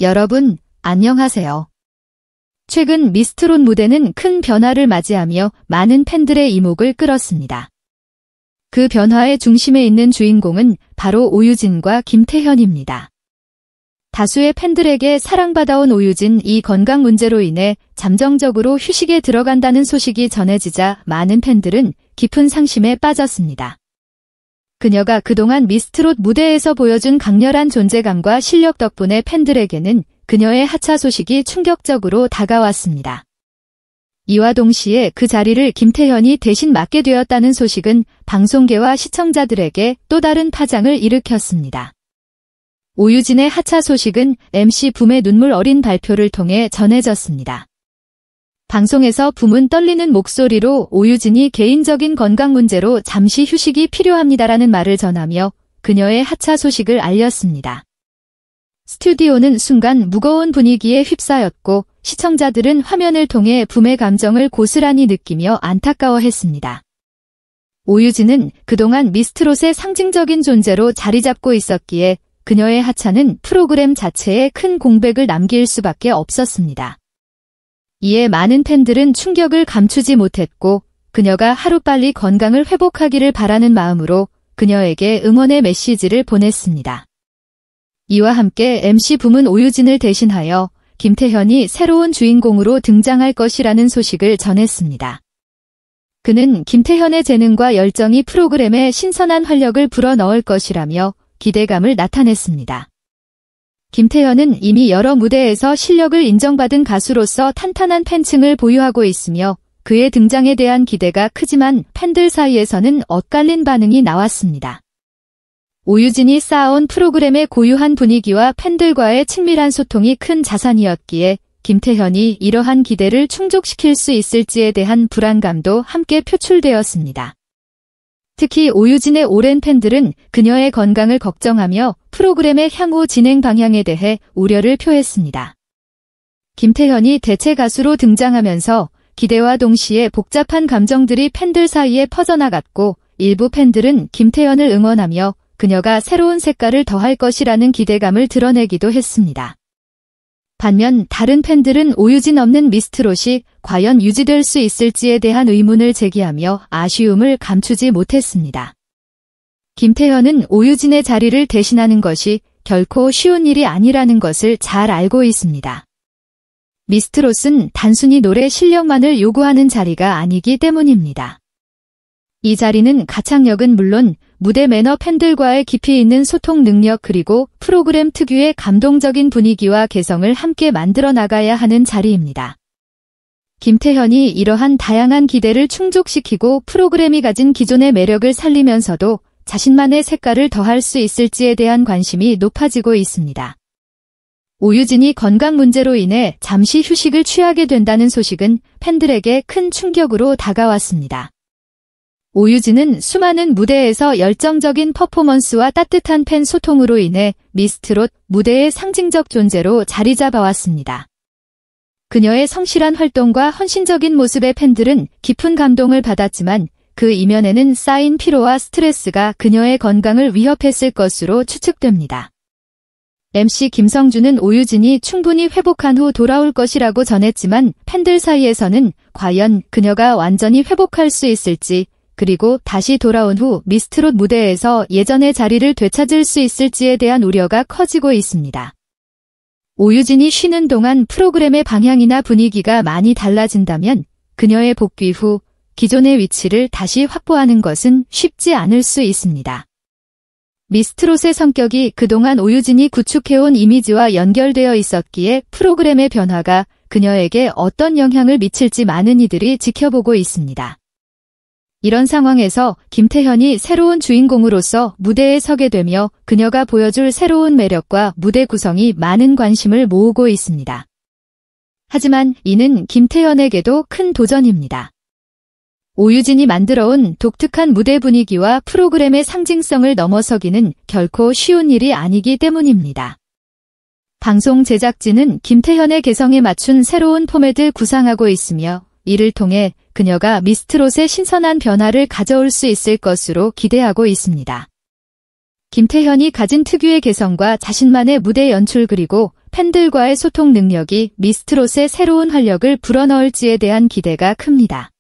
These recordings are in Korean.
여러분, 안녕하세요. 최근 미스트롯 무대는 큰 변화를 맞이하며 많은 팬들의 이목을 끌었습니다. 그 변화의 중심에 있는 주인공은 바로 오유진과 김태현입니다. 다수의 팬들에게 사랑받아온 오유진이 건강 문제로 인해 잠정적으로 휴식에 들어간다는 소식이 전해지자 많은 팬들은 깊은 상심에 빠졌습니다. 그녀가 그동안 미스트롯 무대에서 보여준 강렬한 존재감과 실력 덕분에 팬들에게는 그녀의 하차 소식이 충격적으로 다가왔습니다. 이와 동시에 그 자리를 김태현이 대신 맡게 되었다는 소식은 방송계와 시청자들에게 또 다른 파장을 일으켰습니다. 오유진의 하차 소식은 MC 붐의 눈물 어린 발표를 통해 전해졌습니다. 방송에서 붐은 떨리는 목소리로 오유진이 개인적인 건강 문제로 잠시 휴식이 필요합니다라는 말을 전하며 그녀의 하차 소식을 알렸습니다. 스튜디오는 순간 무거운 분위기에 휩싸였고 시청자들은 화면을 통해 붐의 감정을 고스란히 느끼며 안타까워했습니다. 오유진은 그동안 미스트롯의 상징적인 존재로 자리 잡고 있었기에 그녀의 하차는 프로그램 자체에 큰 공백을 남길 수밖에 없었습니다. 이에 많은 팬들은 충격을 감추지 못했고 그녀가 하루빨리 건강을 회복하기를 바라는 마음으로 그녀에게 응원의 메시지를 보냈습니다. 이와 함께 MC 붐은 오유진을 대신하여 김태현이 새로운 주인공으로 등장할 것이라는 소식을 전했습니다. 그는 김태현의 재능과 열정이 프로그램에 신선한 활력을 불어넣을 것이라며 기대감을 나타냈습니다. 김태현은 이미 여러 무대에서 실력을 인정받은 가수로서 탄탄한 팬층을 보유하고 있으며 그의 등장에 대한 기대가 크지만 팬들 사이에서는 엇갈린 반응이 나왔습니다. 오유진이 쌓아온 프로그램의 고유한 분위기와 팬들과의 친밀한 소통이 큰 자산이었기에 김태현이 이러한 기대를 충족시킬 수 있을지에 대한 불안감도 함께 표출되었습니다. 특히 오유진의 오랜 팬들은 그녀의 건강을 걱정하며 프로그램의 향후 진행 방향에 대해 우려를 표했습니다. 김태현이 대체 가수로 등장하면서 기대와 동시에 복잡한 감정들이 팬들 사이에 퍼져나갔고 일부 팬들은 김태현을 응원하며 그녀가 새로운 색깔을 더할 것이라는 기대감을 드러내기도 했습니다. 반면 다른 팬들은 오유진 없는 미스트롯이 과연 유지될 수 있을지에 대한 의문을 제기하며 아쉬움을 감추지 못했습니다. 김태현은 오유진의 자리를 대신하는 것이 결코 쉬운 일이 아니라는 것을 잘 알고 있습니다. 미스트롯은 단순히 노래 실력만을 요구하는 자리가 아니기 때문입니다. 이 자리는 가창력은 물론 무대 매너, 팬들과의 깊이 있는 소통 능력 그리고 프로그램 특유의 감동적인 분위기와 개성을 함께 만들어 나가야 하는 자리입니다. 김태현이 이러한 다양한 기대를 충족시키고 프로그램이 가진 기존의 매력을 살리면서도 자신만의 색깔을 더할 수 있을지에 대한 관심이 높아지고 있습니다. 오유진이 건강 문제로 인해 잠시 휴식을 취하게 된다는 소식은 팬들에게 큰 충격으로 다가왔습니다. 오유진은 수많은 무대에서 열정적인 퍼포먼스와 따뜻한 팬 소통으로 인해 미스트롯 무대의 상징적 존재로 자리 잡아왔습니다. 그녀의 성실한 활동과 헌신적인 모습에 팬들은 깊은 감동을 받았지만 그 이면에는 쌓인 피로와 스트레스가 그녀의 건강을 위협했을 것으로 추측됩니다. MC 김성준은 오유진이 충분히 회복한 후 돌아올 것이라고 전했지만 팬들 사이에서는 과연 그녀가 완전히 회복할 수 있을지 그리고 다시 돌아온 후 미스트롯 무대에서 예전의 자리를 되찾을 수 있을지에 대한 우려가 커지고 있습니다. 오유진이 쉬는 동안 프로그램의 방향이나 분위기가 많이 달라진다면 그녀의 복귀 후 기존의 위치를 다시 확보하는 것은 쉽지 않을 수 있습니다. 미스트롯의 성격이 그동안 오유진이 구축해온 이미지와 연결되어 있었기에 프로그램의 변화가 그녀에게 어떤 영향을 미칠지 많은 이들이 지켜보고 있습니다. 이런 상황에서 김태현이 새로운 주인공으로서 무대에 서게 되며 그녀가 보여줄 새로운 매력과 무대 구성이 많은 관심을 모으고 있습니다. 하지만 이는 김태현에게도 큰 도전입니다. 오유진이 만들어온 독특한 무대 분위기와 프로그램의 상징성을 넘어서기는 결코 쉬운 일이 아니기 때문입니다. 방송 제작진은 김태현의 개성에 맞춘 새로운 포맷을 구상하고 있으며 이를 통해 그녀가 미스트롯의 신선한 변화를 가져올 수 있을 것으로 기대하고 있습니다. 김태현이 가진 특유의 개성과 자신만의 무대 연출 그리고 팬들과의 소통 능력이 미스트롯의 새로운 활력을 불어넣을지에 대한 기대가 큽니다.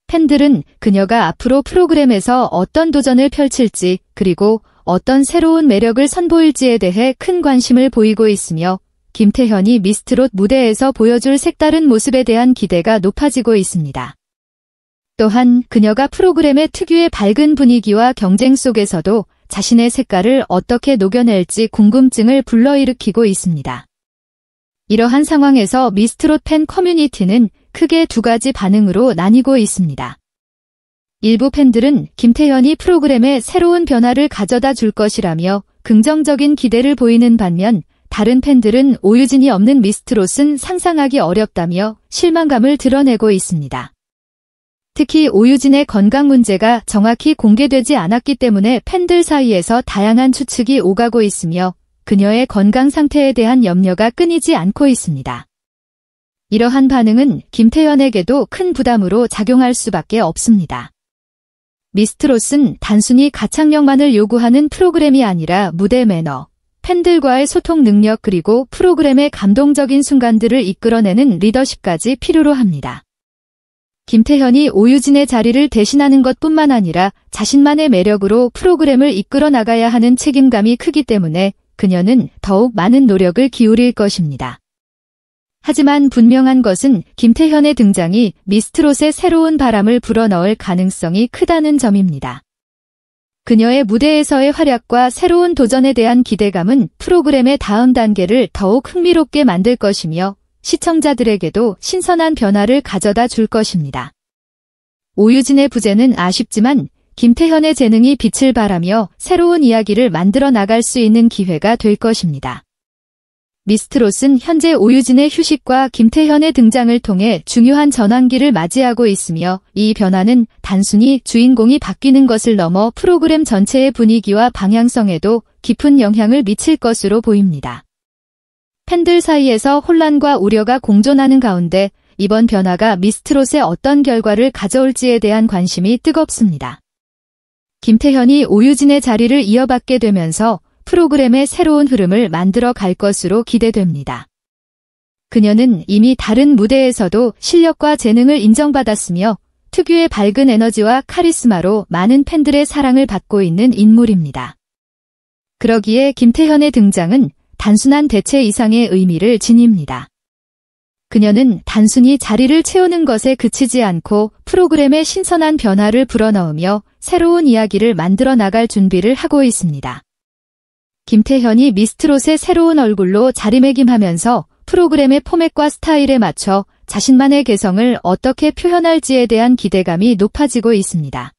팬들은 그녀가 앞으로 프로그램에서 어떤 도전을 펼칠지 그리고 어떤 새로운 매력을 선보일지에 대해 큰 관심을 보이고 있으며 김태현이 미스트롯 무대에서 보여줄 색다른 모습에 대한 기대가 높아지고 있습니다. 또한 그녀가 프로그램의 특유의 밝은 분위기와 경쟁 속에서도 자신의 색깔을 어떻게 녹여낼지 궁금증을 불러일으키고 있습니다. 이러한 상황에서 미스트롯 팬 커뮤니티는 크게 두 가지 반응으로 나뉘고 있습니다. 일부 팬들은 김태현이 프로그램에 새로운 변화를 가져다 줄 것이라며 긍정적인 기대를 보이는 반면 다른 팬들은 오유진이 없는 미스트롯은 상상하기 어렵다며 실망감을 드러내고 있습니다. 특히 오유진의 건강 문제가 정확히 공개되지 않았기 때문에 팬들 사이에서 다양한 추측이 오가고 있으며 그녀의 건강 상태에 대한 염려가 끊이지 않고 있습니다. 이러한 반응은 김태현에게도 큰 부담으로 작용할 수밖에 없습니다. 미스트롯은 단순히 가창력만을 요구하는 프로그램이 아니라 무대 매너, 팬들과의 소통 능력 그리고 프로그램의 감동적인 순간들을 이끌어내는 리더십까지 필요로 합니다. 김태현이 오유진의 자리를 대신하는 것뿐만 아니라 자신만의 매력으로 프로그램을 이끌어 나가야 하는 책임감이 크기 때문에 그녀는 더욱 많은 노력을 기울일 것입니다. 하지만 분명한 것은 김태현의 등장이 미스트롯에 새로운 바람을 불어넣을 가능성이 크다는 점입니다. 그녀의 무대에서의 활약과 새로운 도전에 대한 기대감은 프로그램의 다음 단계를 더욱 흥미롭게 만들 것이며 시청자들에게도 신선한 변화를 가져다 줄 것입니다. 오유진의 부재는 아쉽지만 김태현의 재능이 빛을 발하며 새로운 이야기를 만들어 나갈 수 있는 기회가 될 것입니다. 미스트롯은 현재 오유진의 휴식과 김태현의 등장을 통해 중요한 전환기를 맞이하고 있으며 이 변화는 단순히 주인공이 바뀌는 것을 넘어 프로그램 전체의 분위기와 방향성에도 깊은 영향을 미칠 것으로 보입니다. 팬들 사이에서 혼란과 우려가 공존하는 가운데 이번 변화가 미스트롯에 어떤 결과를 가져올지에 대한 관심이 뜨겁습니다. 김태현이 오유진의 자리를 이어받게 되면서 프로그램의 새로운 흐름을 만들어 갈 것으로 기대됩니다. 그녀는 이미 다른 무대에서도 실력과 재능을 인정받았으며 특유의 밝은 에너지와 카리스마로 많은 팬들의 사랑을 받고 있는 인물입니다. 그러기에 김태현의 등장은 단순한 대체 이상의 의미를 지닙니다. 그녀는 단순히 자리를 채우는 것에 그치지 않고 프로그램의 신선한 변화를 불어넣으며 새로운 이야기를 만들어 나갈 준비를 하고 있습니다. 김태현이 미스트롯의 새로운 얼굴로 자리매김하면서 프로그램의 포맷과 스타일에 맞춰 자신만의 개성을 어떻게 표현할지에 대한 기대감이 높아지고 있습니다.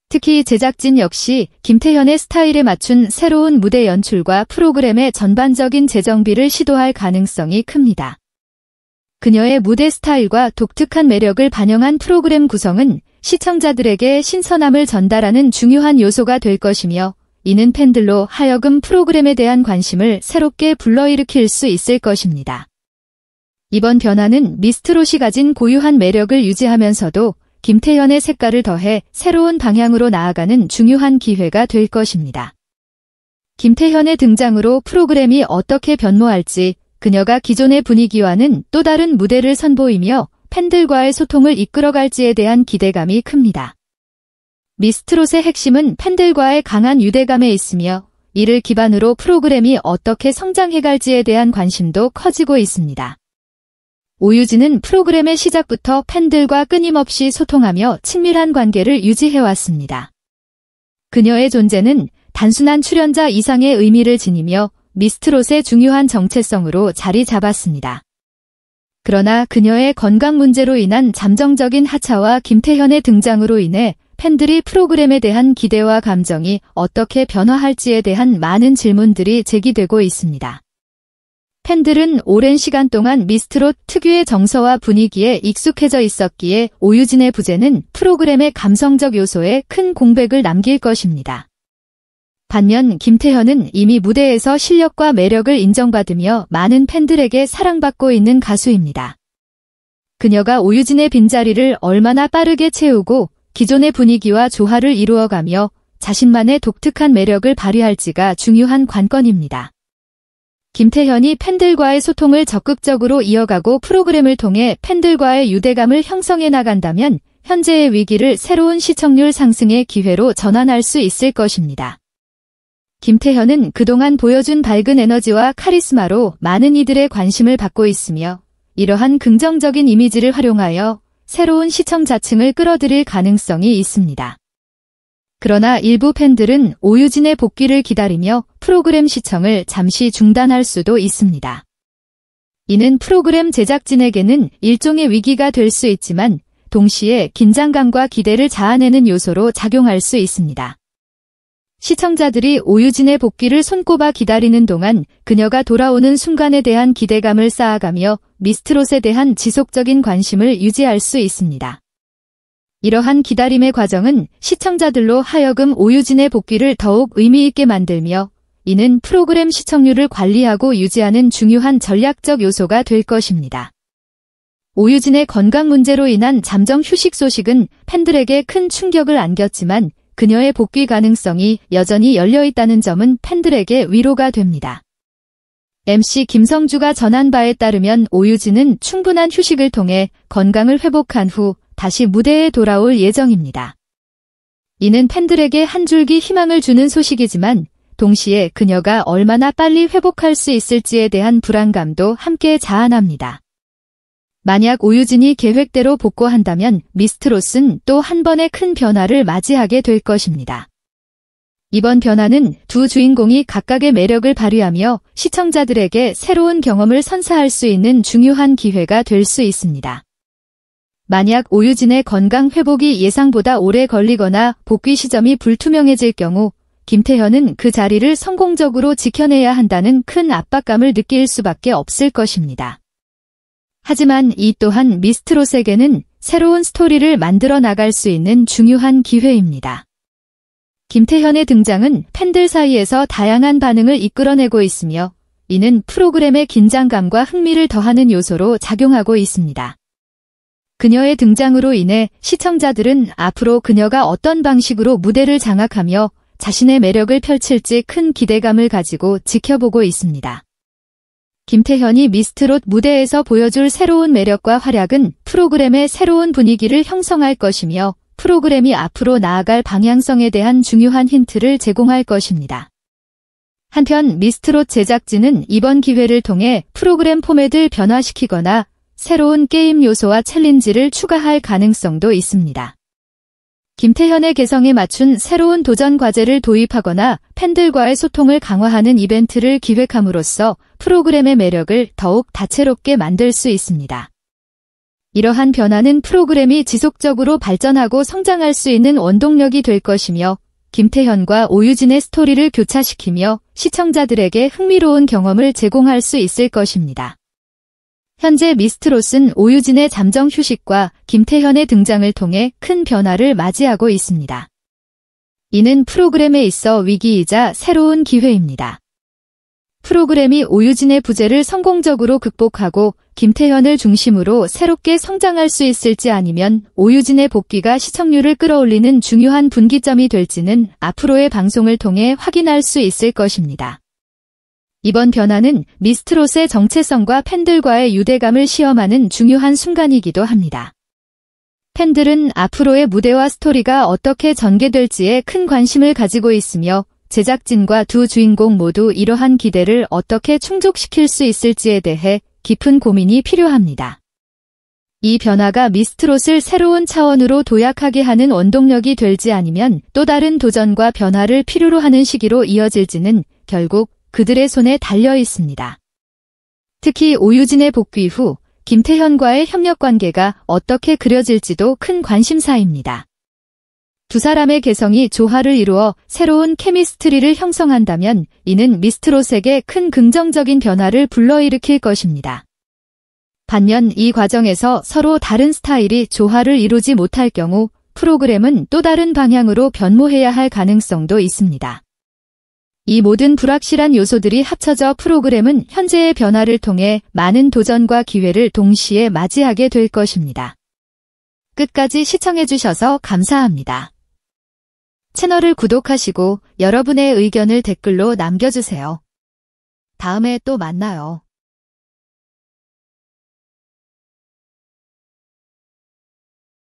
특히 제작진 역시 김태현의 스타일에 맞춘 새로운 무대 연출과 프로그램의 전반적인 재정비를 시도할 가능성이 큽니다. 그녀의 무대 스타일과 독특한 매력을 반영한 프로그램 구성은 시청자들에게 신선함을 전달하는 중요한 요소가 될 것이며 이는 팬들로 하여금 프로그램에 대한 관심을 새롭게 불러일으킬 수 있을 것입니다. 이번 변화는 미스트롯이 가진 고유한 매력을 유지하면서도 김태현의 색깔을 더해 새로운 방향으로 나아가는 중요한 기회가 될 것입니다. 김태현의 등장으로 프로그램이 어떻게 변모할지 그녀가 기존의 분위기와는 또 다른 무대를 선보이며 팬들과의 소통을 이끌어갈지에 대한 기대감이 큽니다. 미스트롯의 핵심은 팬들과의 강한 유대감에 있으며 이를 기반으로 프로그램이 어떻게 성장해갈지에 대한 관심도 커지고 있습니다. 오유진은 프로그램의 시작부터 팬들과 끊임없이 소통하며 친밀한 관계를 유지해왔습니다. 그녀의 존재는 단순한 출연자 이상의 의미를 지니며 미스트롯의 중요한 정체성으로 자리 잡았습니다. 그러나 그녀의 건강 문제로 인한 잠정적인 하차와 김태현의 등장으로 인해 팬들이 프로그램에 대한 기대와 감정이 어떻게 변화할지에 대한 많은 질문들이 제기되고 있습니다. 팬들은 오랜 시간 동안 미스트롯 특유의 정서와 분위기에 익숙해져 있었기에 오유진의 부재는 프로그램의 감성적 요소에 큰 공백을 남길 것입니다. 반면 김태현은 이미 무대에서 실력과 매력을 인정받으며 많은 팬들에게 사랑받고 있는 가수입니다. 그녀가 오유진의 빈자리를 얼마나 빠르게 채우고 기존의 분위기와 조화를 이루어가며 자신만의 독특한 매력을 발휘할지가 중요한 관건입니다. 김태현이 팬들과의 소통을 적극적으로 이어가고 프로그램을 통해 팬들과의 유대감을 형성해 나간다면 현재의 위기를 새로운 시청률 상승의 기회로 전환할 수 있을 것입니다. 김태현은 그동안 보여준 밝은 에너지와 카리스마로 많은 이들의 관심을 받고 있으며 이러한 긍정적인 이미지를 활용하여 새로운 시청자층을 끌어들일 가능성이 있습니다. 그러나 일부 팬들은 오유진의 복귀를 기다리며 프로그램 시청을 잠시 중단할 수도 있습니다. 이는 프로그램 제작진에게는 일종의 위기가 될 수 있지만 동시에 긴장감과 기대를 자아내는 요소로 작용할 수 있습니다. 시청자들이 오유진의 복귀를 손꼽아 기다리는 동안 그녀가 돌아오는 순간에 대한 기대감을 쌓아가며 미스트롯에 대한 지속적인 관심을 유지할 수 있습니다. 이러한 기다림의 과정은 시청자들로 하여금 오유진의 복귀를 더욱 의미 있게 만들며 이는 프로그램 시청률을 관리하고 유지하는 중요한 전략적 요소가 될 것입니다. 오유진의 건강 문제로 인한 잠정 휴식 소식은 팬들에게 큰 충격을 안겼지만 그녀의 복귀 가능성이 여전히 열려있다는 점은 팬들에게 위로가 됩니다. MC 김성주가 전한 바에 따르면 오유진은 충분한 휴식을 통해 건강을 회복한 후 다시 무대에 돌아올 예정입니다. 이는 팬들에게 한 줄기 희망을 주는 소식이지만 동시에 그녀가 얼마나 빨리 회복할 수 있을지에 대한 불안감도 함께 자아납니다. 만약 오유진이 계획대로 복구한다면 미스트롯은 또 한 번의 큰 변화를 맞이하게 될 것입니다. 이번 변화는 두 주인공이 각각의 매력을 발휘하며 시청자들에게 새로운 경험을 선사할 수 있는 중요한 기회가 될 수 있습니다. 만약 오유진의 건강 회복이 예상보다 오래 걸리거나 복귀 시점이 불투명해질 경우 김태현은 그 자리를 성공적으로 지켜내야 한다는 큰 압박감을 느낄 수밖에 없을 것입니다. 하지만 이 또한 미스트롯에게는 새로운 스토리를 만들어 나갈 수 있는 중요한 기회입니다. 김태현의 등장은 팬들 사이에서 다양한 반응을 이끌어내고 있으며 이는 프로그램의 긴장감과 흥미를 더하는 요소로 작용하고 있습니다. 그녀의 등장으로 인해 시청자들은 앞으로 그녀가 어떤 방식으로 무대를 장악하며 자신의 매력을 펼칠지 큰 기대감을 가지고 지켜보고 있습니다. 김태현이 미스트롯 무대에서 보여줄 새로운 매력과 활약은 프로그램의 새로운 분위기를 형성할 것이며 프로그램이 앞으로 나아갈 방향성에 대한 중요한 힌트를 제공할 것입니다. 한편 미스트롯 제작진은 이번 기회를 통해 프로그램 포맷을 변화시키거나 새로운 게임 요소와 챌린지를 추가할 가능성도 있습니다. 김태현의 개성에 맞춘 새로운 도전 과제를 도입하거나 팬들과의 소통을 강화하는 이벤트를 기획함으로써 프로그램의 매력을 더욱 다채롭게 만들 수 있습니다. 이러한 변화는 프로그램이 지속적으로 발전하고 성장할 수 있는 원동력이 될 것이며 김태현과 오유진의 스토리를 교차시키며 시청자들에게 흥미로운 경험을 제공할 수 있을 것입니다. 현재 미스트롯은 오유진의 잠정 휴식과 김태현의 등장을 통해 큰 변화를 맞이하고 있습니다. 이는 프로그램에 있어 위기이자 새로운 기회입니다. 프로그램이 오유진의 부재를 성공적으로 극복하고 김태현을 중심으로 새롭게 성장할 수 있을지 아니면 오유진의 복귀가 시청률을 끌어올리는 중요한 분기점이 될지는 앞으로의 방송을 통해 확인할 수 있을 것입니다. 이번 변화는 미스트롯의 정체성과 팬들과의 유대감을 시험하는 중요한 순간이기도 합니다. 팬들은 앞으로의 무대와 스토리가 어떻게 전개될지에 큰 관심을 가지고 있으며 제작진과 두 주인공 모두 이러한 기대를 어떻게 충족시킬 수 있을지에 대해 깊은 고민이 필요합니다. 이 변화가 미스트롯을 새로운 차원으로 도약하게 하는 원동력이 될지 아니면 또 다른 도전과 변화를 필요로 하는 시기로 이어질지는 결국 그들의 손에 달려 있습니다. 특히 오유진의 복귀 후 김태현과의 협력 관계가 어떻게 그려질지도 큰 관심사입니다. 두 사람의 개성이 조화를 이루어 새로운 케미스트리를 형성한다면 이는 미스트롯에게 큰 긍정적인 변화를 불러일으킬 것입니다. 반면 이 과정에서 서로 다른 스타일이 조화를 이루지 못할 경우 프로그램은 또 다른 방향으로 변모해야 할 가능성도 있습니다. 이 모든 불확실한 요소들이 합쳐져 프로그램은 현재의 변화를 통해 많은 도전과 기회를 동시에 맞이하게 될 것입니다. 끝까지 시청해주셔서 감사합니다. 채널을 구독하시고 여러분의 의견을 댓글로 남겨주세요. 다음에 또 만나요.